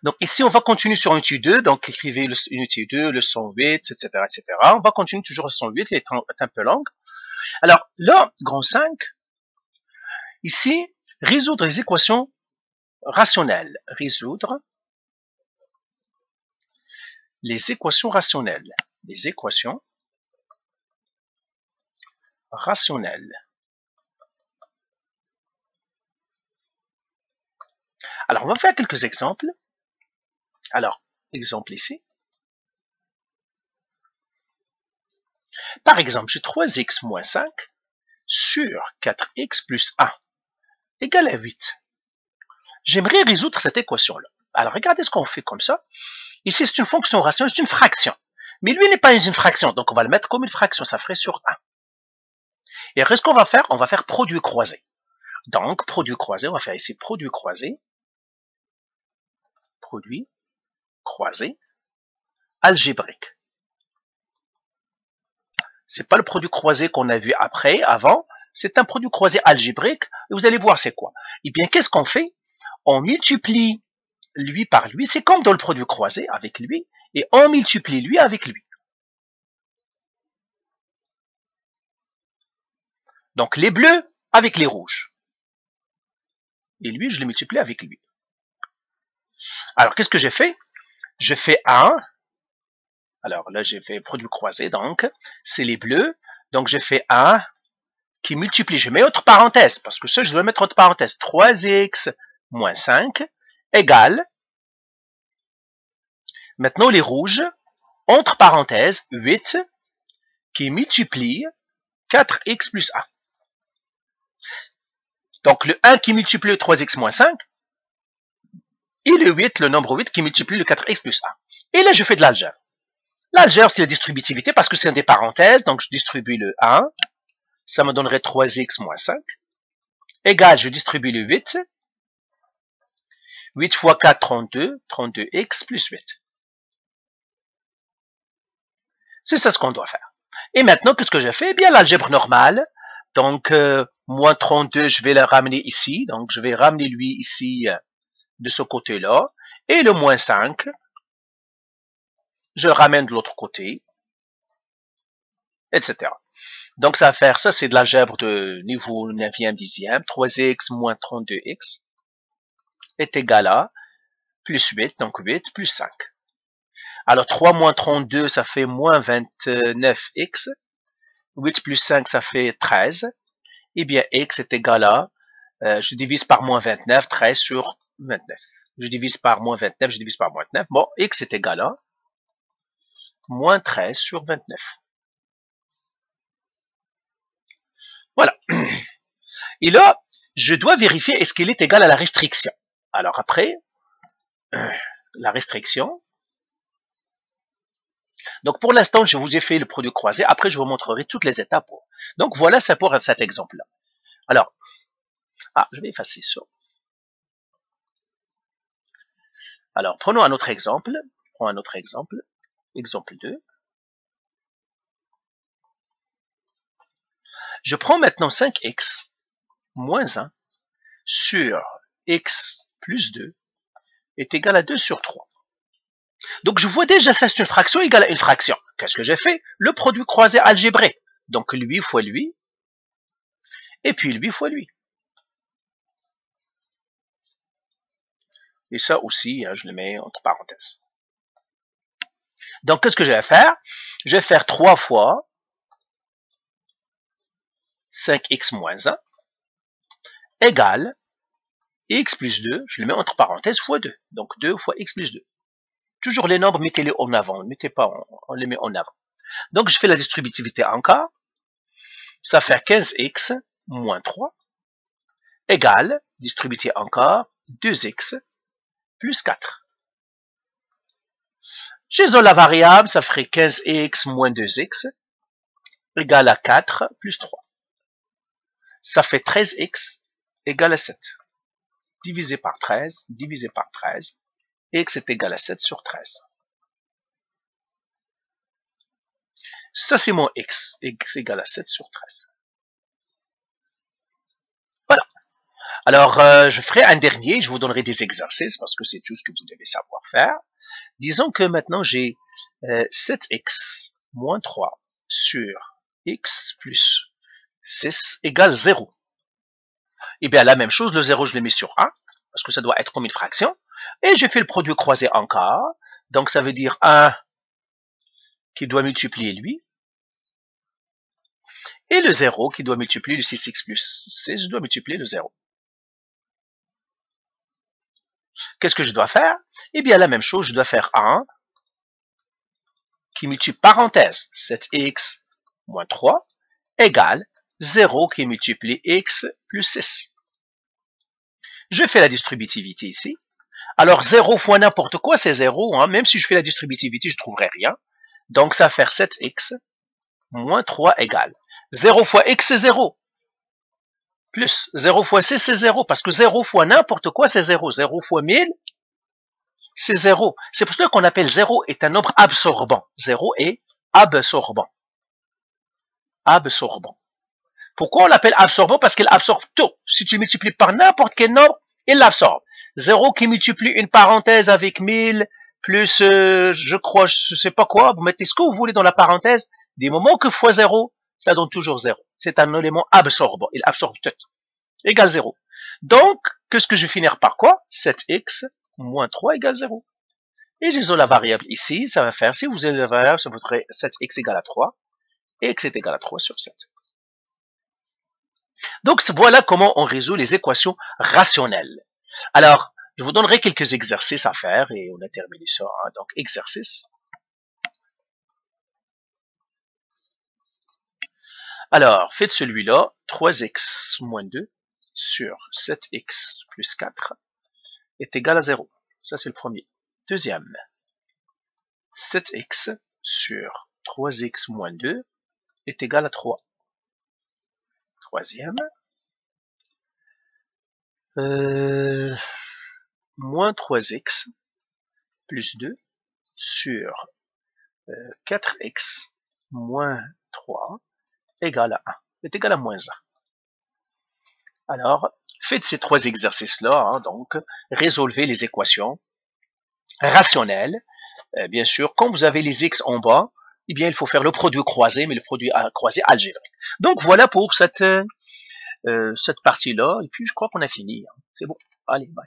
Donc ici, on va continuer sur unité 2. Donc écrivez unité 2, leçon 8, etc., etc. On va continuer toujours leçon 8, elle est un peu longue. Alors là, grand 5, ici, résoudre les équations rationnelles. Résoudre les équations rationnelles. Les équations rationnelles. Alors, on va faire quelques exemples. Alors, exemple ici. Par exemple, j'ai 3x moins 5 sur 4x plus 1 égale à 8. J'aimerais résoudre cette équation-là. Alors, regardez ce qu'on fait comme ça. Ici, c'est une fonction rationnelle, c'est une fraction. Mais lui n'est pas une fraction, donc on va le mettre comme une fraction, ça ferait sur 1. Et après, ce qu'on va faire, on va faire produit croisé. Donc, produit croisé, on va faire ici produit croisé, algébrique. C'est pas le produit croisé qu'on a vu avant, c'est un produit croisé algébrique, et vous allez voir c'est quoi. Eh bien, qu'est-ce qu'on fait? On multiplie lui par lui, c'est comme dans le produit croisé avec lui, et on multiplie lui avec lui. Donc, les bleus avec les rouges. Et lui, je le multiplie avec lui. Alors, qu'est-ce que j'ai fait? Je fais 1. Alors là, j'ai fait produit croisé, donc c'est les bleus. Donc, j'ai fait 1 qui multiplie. Je mets entre parenthèses, parce que ça, je dois mettre entre parenthèses. 3x moins 5 égale. Maintenant, les rouges, entre parenthèses, 8 qui multiplie 4x plus 1. Donc, le 1 qui multiplie le 3x moins 5 et le 8, le nombre 8 qui multiplie le 4x plus 1. Et là, je fais de l'algèbre. L'algèbre, c'est la distributivité parce que c'est des parenthèses. Donc, je distribue le 1. Ça me donnerait 3x moins 5. Égal, je distribue le 8. 8 fois 4, 32. 32x plus 8. C'est ça ce qu'on doit faire. Et maintenant, qu'est-ce que j'ai fait? Eh bien, l'algèbre normale. Donc, moins 32, je vais le ramener ici. Donc, je vais ramener lui ici de ce côté-là. Et le moins 5, je le ramène de l'autre côté, etc. Donc, ça va faire, ça c'est de l'algèbre de niveau 9e, 10e. 3x moins 32x est égal à plus 8, donc 8 plus 5. Alors, 3 moins 32, ça fait moins 29x. 8 plus 5, ça fait 13. Eh bien, x est égal à, je divise par moins 29, 13 sur 29. Je divise par moins 29, je divise par moins 29. Bon, x est égal à moins 13 sur 29. Voilà. Et là, je dois vérifier est-ce qu'il est égal à la restriction. Alors après, la restriction. Donc pour l'instant, je vous ai fait le produit croisé. Après, je vous montrerai toutes les étapes. Donc voilà, c'est pour cet exemple-là. Alors, je vais effacer ça. Alors, prenons un autre exemple. Prenons un autre exemple. Exemple 2. Je prends maintenant 5x moins 1 sur x plus 2 est égal à 2 sur 3. Donc je vois déjà ça c'est une fraction égale à une fraction. Qu'est-ce que j'ai fait? Le produit croisé algébrique. Donc lui fois lui, et puis lui fois lui. Et ça aussi, je le mets entre parenthèses. Donc qu'est-ce que je vais faire? Je vais faire 3 fois 5x moins 1 égale x plus 2, je le mets entre parenthèses, fois 2. Donc 2 fois x plus 2. Toujours les nombres, mettez-les en avant. Ne mettez pas, on les met en avant. Donc je fais la distributivité encore. Ça fait 15x moins 3 égale, distribuer encore, 2x plus 4. J'ai la variable, ça ferait 15x moins 2x égale à 4 plus 3. Ça fait 13x égale à 7. Divisé par 13, divisé par 13, x est égal à 7 sur 13. Ça, c'est mon x. X égale à 7 sur 13. Voilà. Alors, je ferai un dernier, je vous donnerai des exercices parce que c'est tout ce que vous devez savoir faire. Disons que maintenant j'ai 7x moins 3 sur x plus 6 égale 0. Et bien la même chose, le 0 je le mets sur 1 parce que ça doit être comme une fraction. Et je fais le produit croisé encore. Donc ça veut dire 1 qui doit multiplier lui. Et le 0 qui doit multiplier le 6x plus 6, je dois multiplier le 0. Qu'est-ce que je dois faire? Eh bien, la même chose, je dois faire 1 qui multiplie parenthèse 7x moins 3 égale 0 qui multiplie x plus 6. Je fais la distributivité ici. Alors, 0 fois n'importe quoi, c'est 0. Hein. Même si je fais la distributivité, je ne trouverai rien. Donc, ça va faire 7x moins 3 égale 0 fois x, c'est 0. Plus 0 fois 6, c'est 0. Parce que 0 fois n'importe quoi, c'est 0. 0 fois 1000, c'est 0. C'est pour cela qu'on appelle 0 est un nombre absorbant. 0 est absorbant. Absorbant. Pourquoi on l'appelle absorbant? Parce qu'il absorbe tout. Si tu multiplies par n'importe quel nombre, il l'absorbe. 0 qui multiplie une parenthèse avec 1000, plus, je crois, je sais pas quoi, vous mettez ce que vous voulez dans la parenthèse, des moments que fois 0, ça donne toujours 0. C'est un élément absorbant. Il absorbe tout. Égale 0. Donc, qu'est-ce que je vais finir par quoi? 7x moins 3 égale 0. Et j'ai la variable ici, ça va faire, si vous avez la variable, ça va être 7x égale à 3, et x est égal à 3 sur 7. Donc, voilà comment on résout les équations rationnelles. Alors, je vous donnerai quelques exercices à faire, et on a terminé ça. Hein. Donc, exercice. Alors, faites celui-là, 3x moins 2 sur 7x plus 4 est égal à 0. Ça, c'est le premier. Deuxième, 7x sur 3x moins 2 est égal à 3. Troisième, moins 3x plus 2 sur 4x moins 3 égale à 1, est égal à moins 1. Alors, faites ces trois exercices-là, hein, donc, résolvez les équations rationnelles. Bien sûr, quand vous avez les x en bas, eh bien, il faut faire le produit croisé, mais le produit croisé algébrique. Donc, voilà pour cette partie-là, et puis je crois qu'on a fini. Hein. C'est bon, allez, bye.